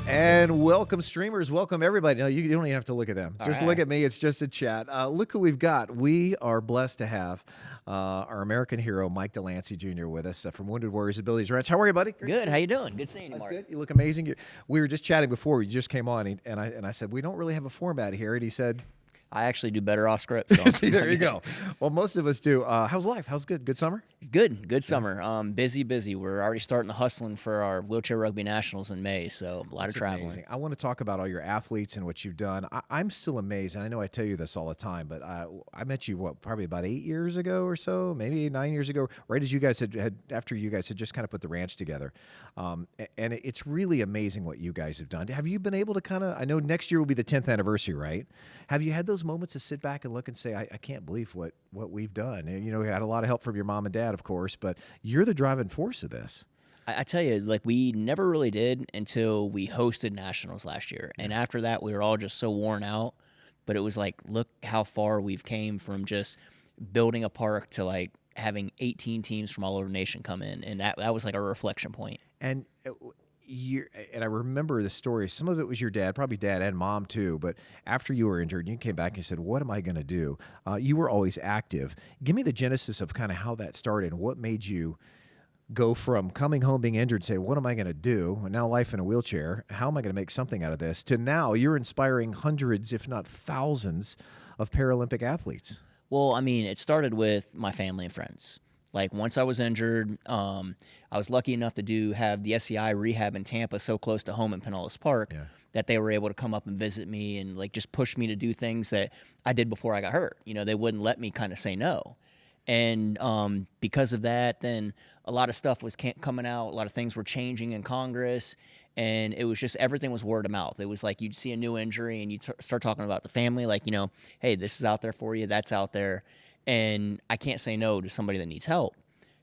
And welcome, streamers. Welcome, everybody. No, you don't even have to look at them. Just look at me. It's just a chat. Look who we've got. We are blessed to have our American hero, Mike Delancey Jr. with us from Wounded Warriors Abilities Ranch. How are you, buddy? Good. How you doing? Good seeing you, Mark. Good. You look amazing. We were just chatting before. You just came on, and I said, we don't really have a format here. And he said, I actually do better off script. So. See, there you go. Well, most of us do. How's life? How's good? Good summer? Good summer. Busy. We're already starting the hustling for our wheelchair rugby nationals in May, so a lot of traveling. Amazing. I want to talk about all your athletes and what you've done. I'm still amazed, and I know I tell you this all the time, but I met you, probably about 8 years ago or so, maybe 9 years ago, right as you guys had after you guys had just kind of put the ranch together. And it's really amazing what you guys have done. Have you been able to kind of, I know next year will be the 10th anniversary, right? Have you had those moments to sit back and look and say, I can't believe what we've done? And, we had a lot of help from your mom and dad, of course, but you're the driving force of this. I tell you, like, we never really did until we hosted nationals last year. And after that, we were all just so worn out. But it was like, look how far we've came from just building a park to, like, having 18 teams from all over the nation come in. And that was like a reflection point. And I remember the story. Some of it was your dad, probably dad and mom too. But after you were injured, you came back and said, what am I going to do? You were always active. Give me the genesis of kind of how that started and what made you go from coming home being injured, say, what am I going to do? And now life in a wheelchair. How am I going to make something out of this? To now you're inspiring hundreds, if not thousands, of Paralympic athletes. Well, I mean, it started with my family and friends. Like, once I was injured, I was lucky enough to have the SCI rehab in Tampa so close to home in Pinellas Park that they were able to come up and visit me and, like, just push me to do things that I did before I got hurt. They wouldn't let me kind of say no. And because of that, then a lot of stuff was coming out. A lot of things were changing in Congress. And it was just, everything was word of mouth. It was like you'd see a new injury and you'd start talking about the family, like, hey, this is out there for you, that's out there. And I can't say no to somebody that needs help.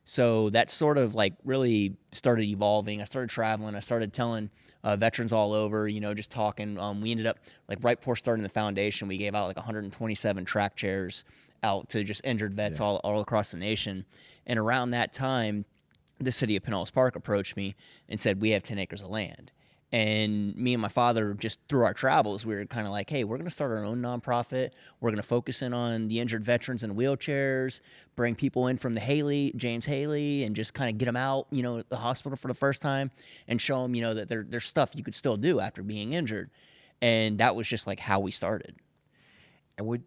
So that sort of like really started evolving. I started traveling. I started telling veterans all over, just talking. We ended up, like, right before starting the foundation, we gave out like 127 track chairs out to just injured vets all across the nation. And around that time, the city of Pinellas Park approached me and said, we have 10 acres of land. And me and my father, just through our travels, we were kind of like, hey, we're going to start our own nonprofit. We're going to focus in on the injured veterans in wheelchairs, bring people in from the James Haley, and just kind of get them out, at the hospital for the first time and show them, that there's stuff you could still do after being injured. And that was just like how we started. And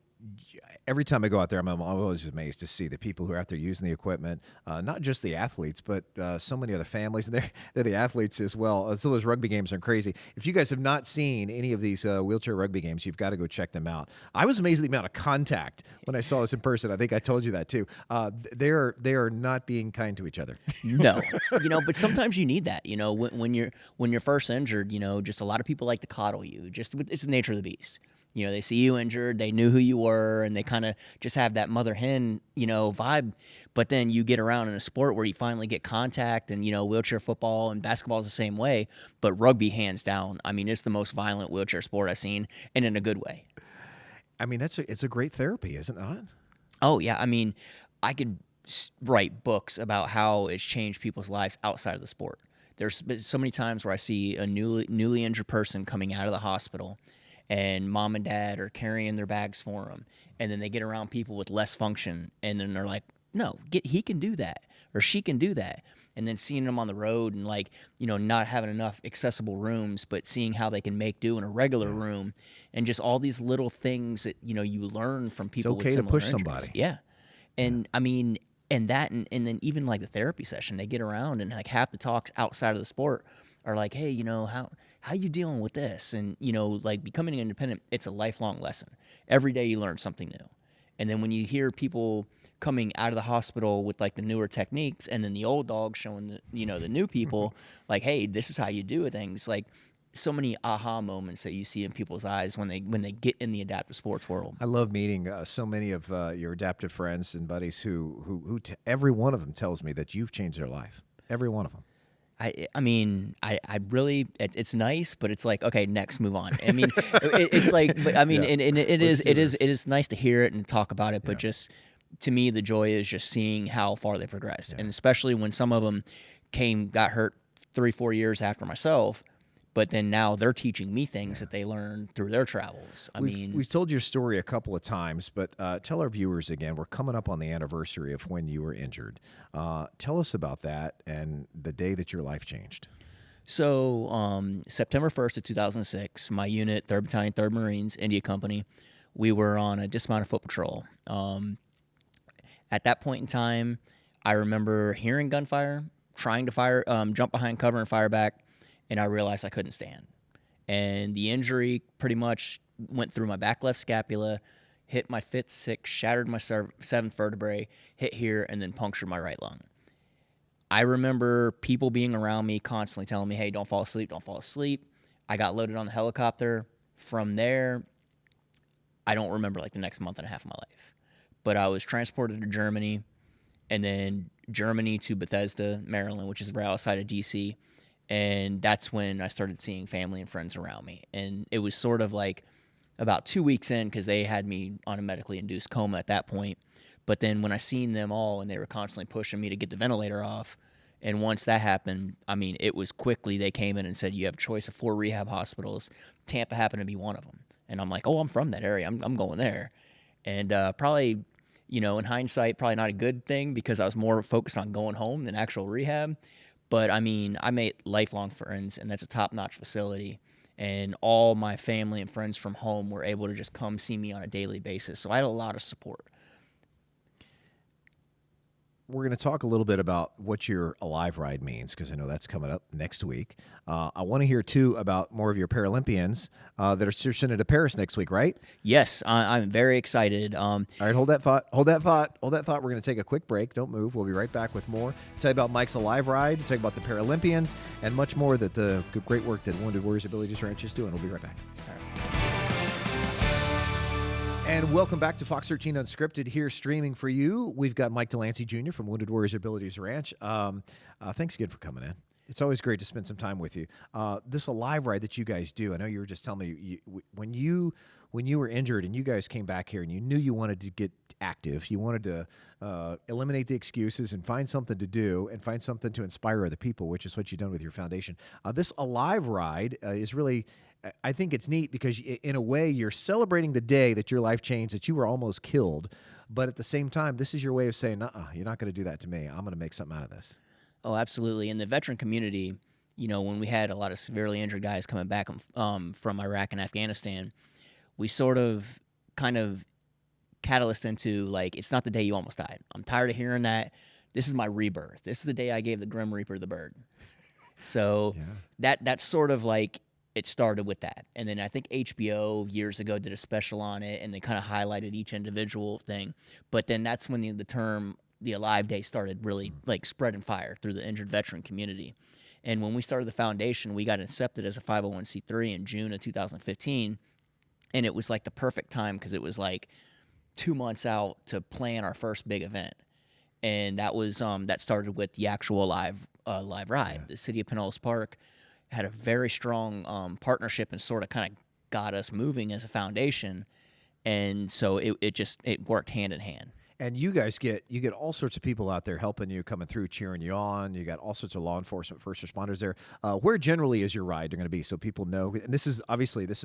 every time I go out there, I'm always amazed to see the people who are out there using the equipment, not just the athletes, but so many other families, and they're the athletes as well. So those rugby games are crazy. If you guys have not seen any of these wheelchair rugby games, you've got to go check them out. I was amazed at the amount of contact when I saw this in person. I think I told you that too. They are not being kind to each other. No, but sometimes you need that. When you're first injured, just a lot of people like to coddle you. It's the nature of the beast. They see you injured, they knew who you were, and they kind of just have that mother hen, vibe. But then you get around in a sport where you finally get contact, and, wheelchair football and basketball is the same way. But rugby, hands down, I mean, it's the most violent wheelchair sport I've seen, and in a good way. I mean, it's a great therapy, is it not? Oh, yeah. I mean, I could write books about how it's changed people's lives outside of the sport. There's so many times where I see a newly injured person coming out of the hospital, and mom and dad are carrying their bags for them. And then they get around people with less function, and then they're like, no, he can do that, or she can do that. And then seeing them on the road and, like, not having enough accessible rooms, but seeing how they can make do in a regular room, and just all these little things that, you learn from people with similar injuries. It's okay to push somebody. Yeah. And, I mean, and then even, like, the therapy session, they get around, and, like, half the talks outside of the sport are like, hey, how you dealing with this? And, like, becoming independent, it's a lifelong lesson. Every day you learn something new. And then when you hear people coming out of the hospital with, like, the newer techniques, and then the old dog showing the new people, like, hey, this is how you do things. Like, so many aha moments that you see in people's eyes when they get in the adaptive sports world. I love meeting so many of your adaptive friends and buddies who every one of them tells me that you've changed their life. Every one of them. I mean, I really, it's nice, but it's like, okay, next, move on. I mean, it's like, but I mean, and it is nice to hear it and talk about it, but just, to me, the joy is just seeing how far they progressed. And especially when some of them got hurt 3-4 years after myself, But then now they're teaching me things that they learned through their travels. We've told your story a couple of times, but tell our viewers again, we're coming up on the anniversary of when you were injured. Tell us about that and the day that your life changed. So September 1st of 2006, my unit, 3rd Battalion, 3rd Marines, India Company, we were on a dismounted foot patrol. At that point in time, I remember hearing gunfire, trying to fire, jump behind cover and fire back, and I realized I couldn't stand. And the injury pretty much went through my back left scapula, hit my 5th, 6th, shattered my 7th vertebrae, hit here, and then punctured my right lung. I remember people being around me constantly telling me, hey, don't fall asleep, don't fall asleep. I got loaded on the helicopter. From there, I don't remember like the next month and a half of my life. But I was transported to Germany, and then Germany to Bethesda, Maryland, which is right outside of D.C., and that's when I started seeing family and friends around me. And it was sort of like about 2 weeks in, because they had me on a medically induced coma at that point. But then when I seen them all and they were constantly pushing me to get the ventilator off, and once that happened, I mean, it was quickly they came in and said, you have a choice of 4 rehab hospitals. Tampa happened to be one of them. And I'm like, oh, I'm from that area. I'm going there. And probably, in hindsight, probably not a good thing, because I was more focused on going home than actual rehab. But, I mean, I made lifelong friends, and that's a top-notch facility. And all my family and friends from home were able to just come see me on a daily basis. So I had a lot of support. We're going to talk a little bit about what your Alive Ride means, because I know that's coming up next week. I want to hear, too, about more of your Paralympians that are sending to Paris next week, right? Yes, I'm very excited. All right, hold that thought. We're going to take a quick break. Don't move. We'll be right back with more. Tell you about Mike's Alive Ride, tell you about the Paralympians, and much more that the great work that Wounded Warriors Abilities Ranch is doing. We'll be right back. All right. And welcome back to Fox 13 Unscripted, here streaming for you. We've got Mike Delancey Jr. from Wounded Warriors Abilities Ranch. Thanks again for coming in. It's always great to spend some time with you. This Alive Ride that you guys do, I know you were just telling me, when you were injured and you guys came back here and you knew you wanted to get active, you wanted to eliminate the excuses and find something to do and find something to inspire other people, which is what you've done with your foundation. This Alive Ride is really... I think it's neat because in a way you're celebrating the day that your life changed, that you were almost killed. But at the same time, this is your way of saying, you're not going to do that to me. I'm going to make something out of this. Oh, absolutely. In the veteran community, when we had a lot of severely injured guys coming back from Iraq and Afghanistan, we sort of kind of catalyst into like, it's not the day you almost died. I'm tired of hearing that. This is my rebirth. This is the day I gave the Grim Reaper the bird. So that's sort of like, it started with that. And then I think HBO years ago did a special on it, and they kind of highlighted each individual thing. But then that's when the term, the Alive Day, started really like spreading fire through the injured veteran community. And when we started the foundation, we got accepted as a 501c3 in June of 2015. And it was like the perfect time, because it was like 2 months out to plan our first big event. And that was that started with the actual live ride. The city of Pinellas Park had a very strong partnership and sort of kind of got us moving as a foundation. And so it worked hand in hand. And you guys get all sorts of people out there helping you, coming through, cheering you on. You got all sorts of law enforcement, first responders there. Where generally is your ride going to be, so people know? And this is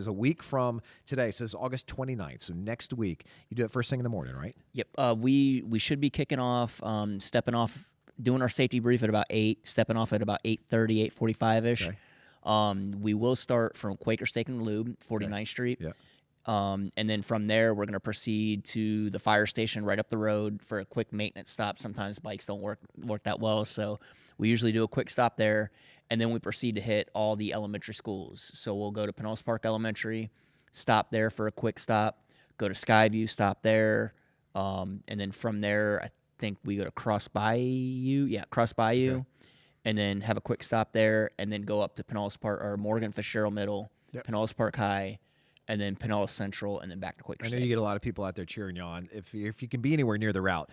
a week from today. So it's August 29th. So next week, you do it first thing in the morning, right? Yep. We should be kicking off, stepping off, doing our safety brief at about 8, stepping off at about 8:30, 8:45-ish. Okay. We will start from Quaker Steak and Lube, 49th Street. Yeah. And then from there, we're going to proceed to the fire station right up the road for a quick maintenance stop. Sometimes bikes don't work that well, so we usually do a quick stop there. And then we proceed to hit all the elementary schools. So we'll go to Pinellas Park Elementary, stop there for a quick stop, go to Skyview, stop there. And then from there, I think we go to Cross Bayou. Yeah, Cross Bayou. Okay. And then have a quick stop there, and then go up to Pinellas Park or Morgan Fitzgerald Middle, Pinellas Park High, and then Pinellas Central, and then back to Quaker I know State. you get a lot of people out there cheering you on. If you can be anywhere near the route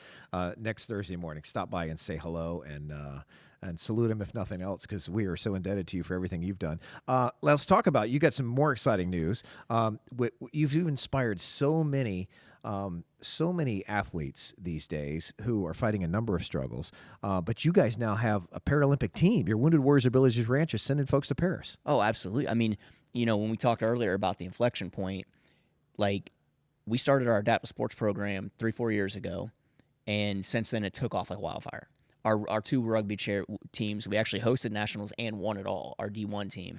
next Thursday morning, stop by and say hello and salute him if nothing else, because we are so indebted to you for everything you've done. Let's talk about, you got some more exciting news. You've inspired so many athletes these days who are fighting a number of struggles. But you guys now have a Paralympic team. Your Wounded Warriors Abilities Ranch is sending folks to Paris. Oh, absolutely. I mean, when we talked earlier about the inflection point, like we started our adaptive sports program 3-4 years ago, and since then it took off like wildfire. Our 2 rugby teams, we actually hosted nationals and won it all, our D1 team.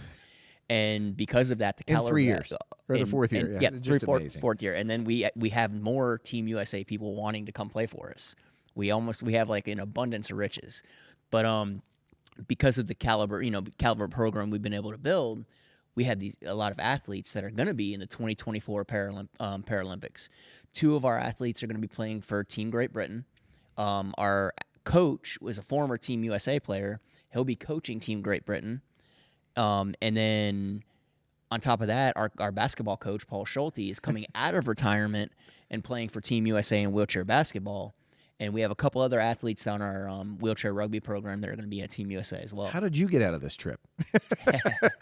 And because of that, the caliber in 3 years, or the 4th year, yeah, just amazing. Fourth year, and then we have more Team USA people wanting to come play for us. We have like an abundance of riches, but because of the caliber program we've been able to build, we had a lot of athletes that are going to be in the 2024 Paralympics. 2 of our athletes are going to be playing for Team Great Britain. Our coach was a former Team USA player. He'll be coaching Team Great Britain. And then on top of that, our basketball coach, Paul Schulte, is coming out of retirement and playing for Team USA in wheelchair basketball. And we have a couple other athletes on our wheelchair rugby program that are going to be at Team USA as well. How did you get out of this trip?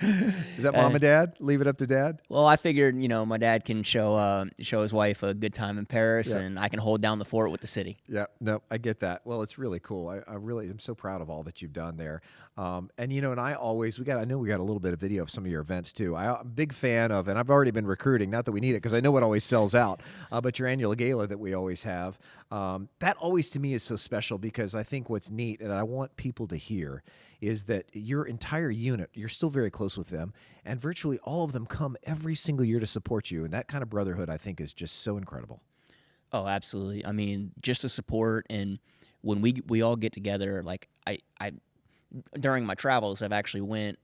Is that mom and dad? Leave it up to dad? Well, I figured, my dad can show his wife a good time in Paris, and I can hold down the fort with the city. Yeah, no, I get that. Well, it's really cool. I really am so proud of all that you've done there. And I know we got a little bit of video of some of your events too. I'm a big fan of, and I've already been recruiting, not that we need it because I know it always sells out, but your annual gala that we always have, that always to me is so special, because I think what's neat and I want people to hear is that your entire unit, you're still very close with them, and virtually all of them come every single year to support you. And that kind of brotherhood, I think, is just so incredible. Oh, absolutely. I mean, just the support, and when we all get together, like I during my travels, I've actually went,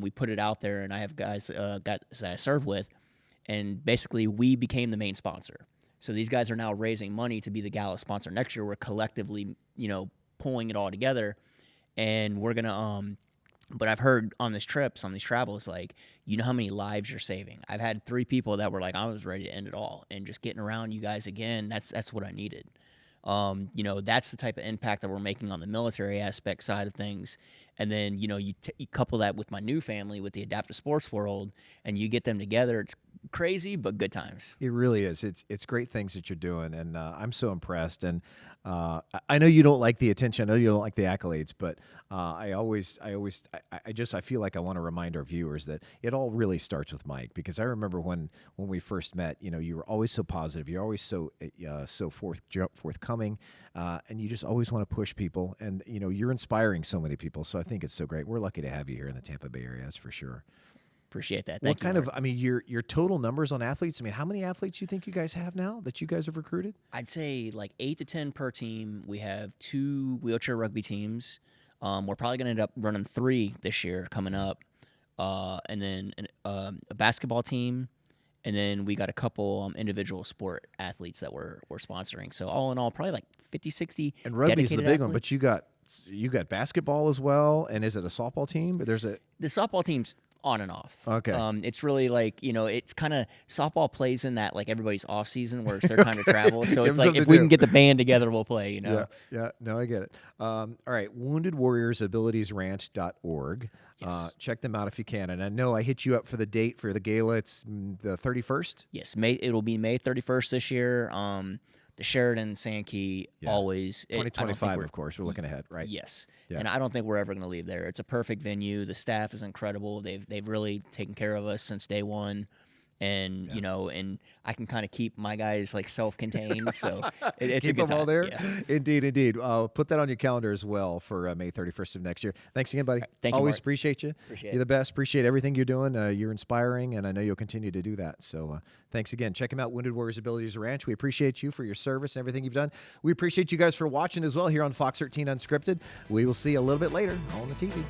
we put it out there, and I have guys that I serve with, and basically we became the main sponsor. So these guys are now raising money to be the gala sponsor next year. We're collectively, pulling it all together, and we're gonna. But I've heard on these travels, like, how many lives you're saving. I've had 3 people that were like, I was ready to end it all, and just getting around you guys again. That's what I needed. That's the type of impact that we're making on the military aspect side of things. And then, you couple that with my new family, with the adaptive sports world, and you get them together. It's crazy, but good times. It really is. It's great things that you're doing, and I'm so impressed. And I know you don't like the attention. I know you don't like the accolades, but I feel like I want to remind our viewers that it all really starts with Mike, because I remember when we first met, you were always so positive. You're always so forthcoming, and you just always want to push people, and you're inspiring so many people. So I think it's so great. We're lucky to have you here in the Tampa Bay area, that's for sure. Appreciate that. What kind of, your total numbers on athletes? How many athletes you think you guys have now that you guys have recruited? I'd say like 8 to 10 per team. We have 2 wheelchair rugby teams. We're probably going to end up running 3 this year coming up, and then a basketball team, and then we got a couple individual sport athletes that we're sponsoring. So all in all, probably like 50, 60. And rugby's the big one, but athletes. you got basketball as well. And is it a softball team? But The softball team's on and off. Okay. It's really like, it's kind of, softball plays in that, like, everybody's off season where it's their time to travel. So it's like, if we can get the band together, we'll play, Yeah. No, I get it. All right. WoundedWarriorsAbilitiesRanch.org. Yes. Check them out if you can. And I know I hit you up for the date for the gala. It's the 31st. Yes. It'll be May 31st this year. The Sheridan Sankey always 2025, of course. We're looking ahead, right? Yes, Yeah. And I don't think we're ever going to leave there. It's a perfect venue. The staff is incredible. They've really taken care of us since day one, and and I can kind of keep my guys like self-contained. So it's Keep a good them all time. there. Yeah. Indeed. Put that on your calendar as well for May 31st of next year. Thanks again, buddy. Thank you, Always Mark. appreciate you. Appreciate You're it. the best. Appreciate everything you're doing. You're inspiring, and I know you'll continue to do that. So thanks again. Check them out, Wounded Warriors Abilities Ranch. We appreciate you for your service and everything you've done. We appreciate you guys for watching as well here on Fox 13 Unscripted. We will see you a little bit later on the TV.